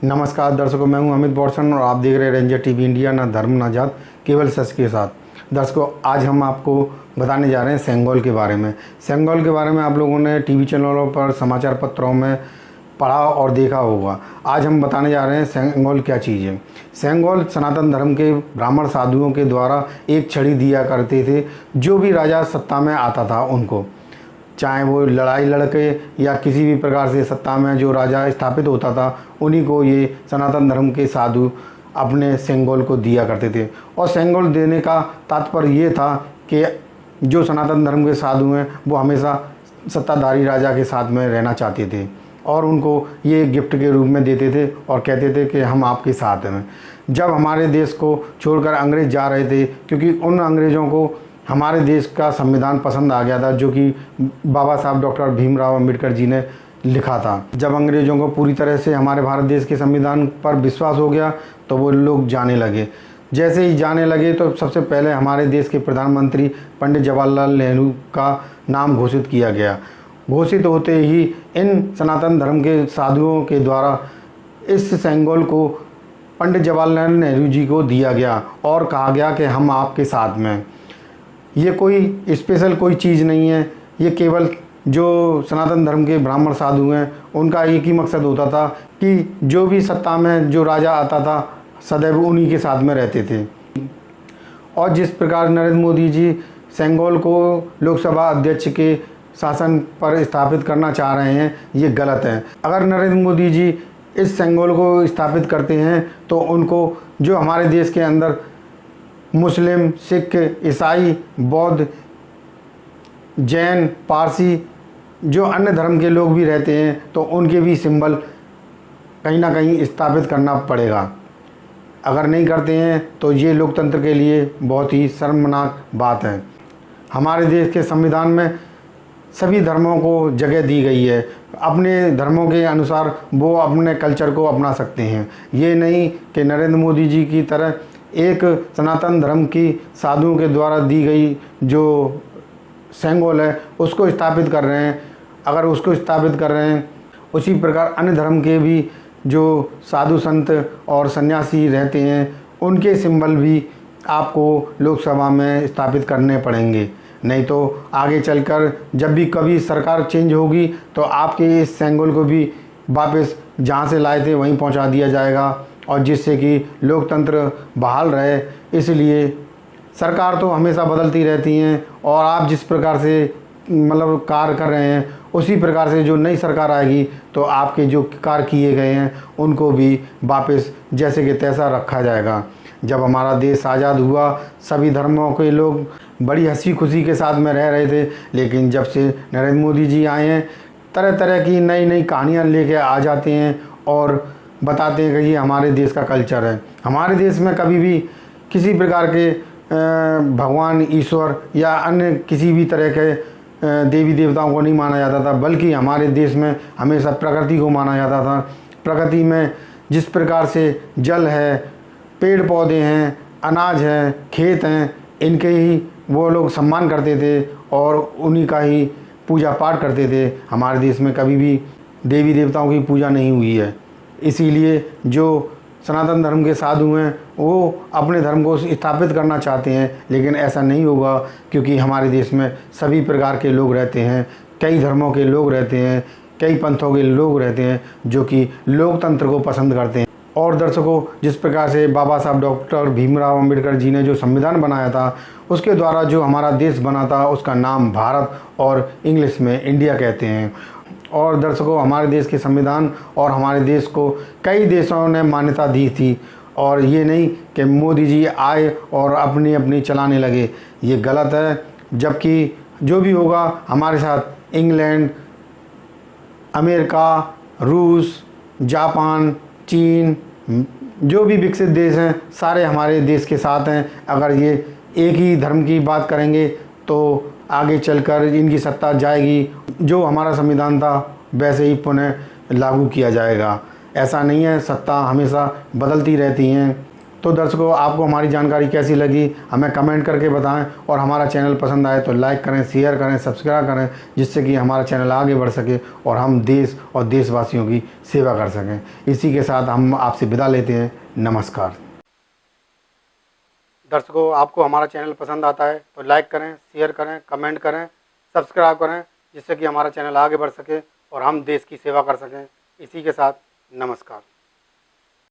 नमस्कार दर्शकों, मैं हूं अमित बॉर्सन और आप देख रहे हैं रेंजर टीवी इंडिया। ना धर्म ना जात, केवल सच के साथ। दर्शकों, आज हम आपको बताने जा रहे हैं सेंगोल के बारे में। सेंगोल के बारे में आप लोगों ने टीवी चैनलों पर, समाचार पत्रों में पढ़ा और देखा होगा। आज हम बताने जा रहे हैं सेंगोल क्या चीज़ है। सेंगोल सनातन धर्म के ब्राह्मण साधुओं के द्वारा एक छड़ी दिया करते थे। जो भी राजा सत्ता में आता था उनको, चाहे वो लड़ाई लड़के या किसी भी प्रकार से सत्ता में जो राजा स्थापित होता था, उन्हीं को ये सनातन धर्म के साधु अपने सेंगोल को दिया करते थे। और सेंगोल देने का तात्पर्य ये था कि जो सनातन धर्म के साधु हैं वो हमेशा सत्ताधारी राजा के साथ में रहना चाहते थे और उनको ये गिफ्ट के रूप में देते थे और कहते थे कि हम आपके साथ हैं। जब हमारे देश को छोड़कर अंग्रेज़ जा रहे थे, क्योंकि उन अंग्रेज़ों को हमारे देश का संविधान पसंद आ गया था, जो कि बाबा साहब डॉक्टर भीमराव अंबेडकर जी ने लिखा था। जब अंग्रेज़ों को पूरी तरह से हमारे भारत देश के संविधान पर विश्वास हो गया तो वो लोग जाने लगे। जैसे ही जाने लगे तो सबसे पहले हमारे देश के प्रधानमंत्री पंडित जवाहरलाल नेहरू का नाम घोषित किया गया। घोषित होते ही इन सनातन धर्म के साधुओं के द्वारा इस सेंगोल को पंडित जवाहरलाल नेहरू जी को दिया गया और कहा गया कि हम आपके साथ में। ये कोई स्पेशल कोई चीज़ नहीं है, ये केवल जो सनातन धर्म के ब्राह्मण साधु हैं उनका एक ही मकसद होता था कि जो भी सत्ता में जो राजा आता था सदैव उन्हीं के साथ में रहते थे। और जिस प्रकार नरेंद्र मोदी जी सेंगोल को लोकसभा अध्यक्ष के शासन पर स्थापित करना चाह रहे हैं, ये गलत है। अगर नरेंद्र मोदी जी इस सेंगोल को स्थापित करते हैं तो उनको जो हमारे देश के अंदर मुस्लिम, सिख, ईसाई, बौद्ध, जैन, पारसी, जो अन्य धर्म के लोग भी रहते हैं तो उनके भी सिंबल कहीं ना कहीं स्थापित करना पड़ेगा। अगर नहीं करते हैं तो ये लोकतंत्र के लिए बहुत ही शर्मनाक बात है। हमारे देश के संविधान में सभी धर्मों को जगह दी गई है। अपने धर्मों के अनुसार वो अपने कल्चर को अपना सकते हैं। ये नहीं कि नरेंद्र मोदी जी की तरह एक सनातन धर्म की साधुओं के द्वारा दी गई जो सेंगोल है उसको स्थापित कर रहे हैं। अगर उसको स्थापित कर रहे हैं, उसी प्रकार अन्य धर्म के भी जो साधु संत और सन्यासी रहते हैं उनके सिंबल भी आपको लोकसभा में स्थापित करने पड़ेंगे। नहीं तो आगे चलकर जब भी कभी सरकार चेंज होगी तो आपके इस सेंगोल को भी वापस जहाँ से लाए थे वहीं पहुँचा दिया जाएगा, और जिससे कि लोकतंत्र बहाल रहे। इसलिए सरकार तो हमेशा बदलती रहती हैं और आप जिस प्रकार से मतलब कार्य कर रहे हैं उसी प्रकार से जो नई सरकार आएगी तो आपके जो कार्य किए गए हैं उनको भी वापस जैसे कि तैसा रखा जाएगा। जब हमारा देश आज़ाद हुआ सभी धर्मों के लोग बड़ी हंसी खुशी के साथ में रह रहे थे, लेकिन जब से नरेंद्र मोदी जी आए हैं तरह तरह की नई नई कहानियाँ लेके आ जाते हैं और बताते हैं कि ये हमारे देश का कल्चर है। हमारे देश में कभी भी किसी प्रकार के भगवान, ईश्वर या अन्य किसी भी तरह के देवी देवताओं को नहीं माना जाता था, बल्कि हमारे देश में हमेशा प्रकृति को माना जाता था। प्रकृति में जिस प्रकार से जल है, पेड़ पौधे हैं, अनाज है, खेत हैं, इनके ही वो लोग सम्मान करते थे और उन्हीं का ही पूजा पाठ करते थे। हमारे देश में कभी भी देवी देवताओं की पूजा नहीं हुई है। इसीलिए जो सनातन धर्म के साधु हैं वो अपने धर्म को स्थापित करना चाहते हैं, लेकिन ऐसा नहीं होगा, क्योंकि हमारे देश में सभी प्रकार के लोग रहते हैं, कई धर्मों के लोग रहते हैं, कई पंथों के लोग रहते हैं जो कि लोकतंत्र को पसंद करते हैं। और दर्शकों, जिस प्रकार से बाबा साहब डॉक्टर भीमराव अंबेडकर जी ने जो संविधान बनाया था उसके द्वारा जो हमारा देश बना था उसका नाम भारत और इंग्लिश में इंडिया कहते हैं। और दर्शकों, हमारे देश के संविधान और हमारे देश को कई देशों ने मान्यता दी थी, और ये नहीं कि मोदी जी आए और अपनी अपनी चलाने लगे, ये गलत है। जबकि जो भी होगा हमारे साथ इंग्लैंड, अमेरिका, रूस, जापान, चीन, जो भी विकसित देश हैं सारे हमारे देश के साथ हैं। अगर ये एक ही धर्म की बात करेंगे तो आगे चलकर इनकी सत्ता जाएगी, जो हमारा संविधान था वैसे ही पुनः लागू किया जाएगा। ऐसा नहीं है, सत्ता हमेशा बदलती रहती हैं। तो दर्शकों, आपको हमारी जानकारी कैसी लगी हमें कमेंट करके बताएं, और हमारा चैनल पसंद आए तो लाइक करें, शेयर करें, सब्सक्राइब करें, जिससे कि हमारा चैनल आगे बढ़ सके और हम देश और देशवासियों की सेवा कर सकें। इसी के साथ हम आपसे विदा लेते हैं। नमस्कार। दर्शकों, आपको हमारा चैनल पसंद आता है तो लाइक करें, शेयर करें, कमेंट करें, सब्सक्राइब करें, जिससे कि हमारा चैनल आगे बढ़ सके और हम देश की सेवा कर सकें। इसी के साथ नमस्कार।